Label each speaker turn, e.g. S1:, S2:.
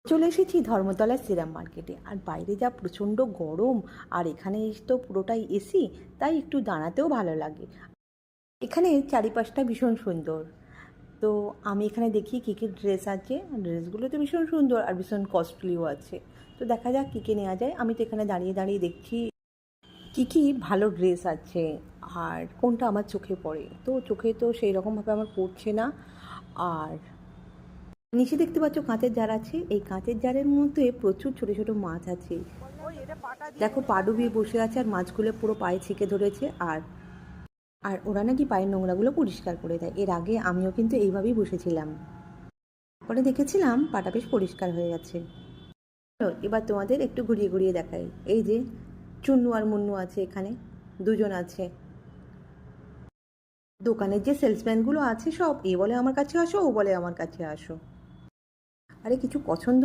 S1: চলে এসেছি ধর্মতলার সিরাম মার্কেটে। আর বাইরে যা প্রচণ্ড গরম, আর এখানে তো পুরোটাই এসি, তাই একটু দাঁড়াতেও ভালো লাগে। এখানে চারিপাশটা ভীষণ সুন্দর। তো আমি এখানে দেখি কী কী ড্রেস আছে। ড্রেসগুলো তো ভীষণ সুন্দর আর ভীষণ কস্টলিও আছে। তো দেখা যাক কী কী নেওয়া যায়। আমি তো এখানে দাঁড়িয়ে দাঁড়িয়ে দেখছি কী কী ভালো ড্রেস আছে আর কোনটা আমার চোখে পড়ে। তো চোখে তো সেই রকমভাবে আমার পড়ছে না। আর নিচে দেখতে পাচ্ছ কাঁচের জার আছে। এই কাঁচের জারের মধ্যে প্রচুর ছোট ছোট মাছ আছে। দেখো পা ডুবিয়ে বসে আছে আর মাছগুলো পুরো পায়ে ছিকে ধরেছে। আর আর ওরা নাকি পায়ের নোংরাগুলো পরিষ্কার করে দেয়। এর আগে আমিও কিন্তু এইভাবেই বসেছিলাম, পরে দেখেছিলাম পাটা বেশ পরিষ্কার হয়ে গেছে। এবার তোমাদের একটু ঘুরিয়ে ঘুরিয়ে দেখাই। এই যে চুন্নু আর মুন্নু আছে, এখানে দুজন আছে। দোকানের যে সেলসম্যানগুলো আছে সব এ বলে আমার কাছে আসো, ও বলে আমার কাছে আসো। আরে কিছু পছন্দ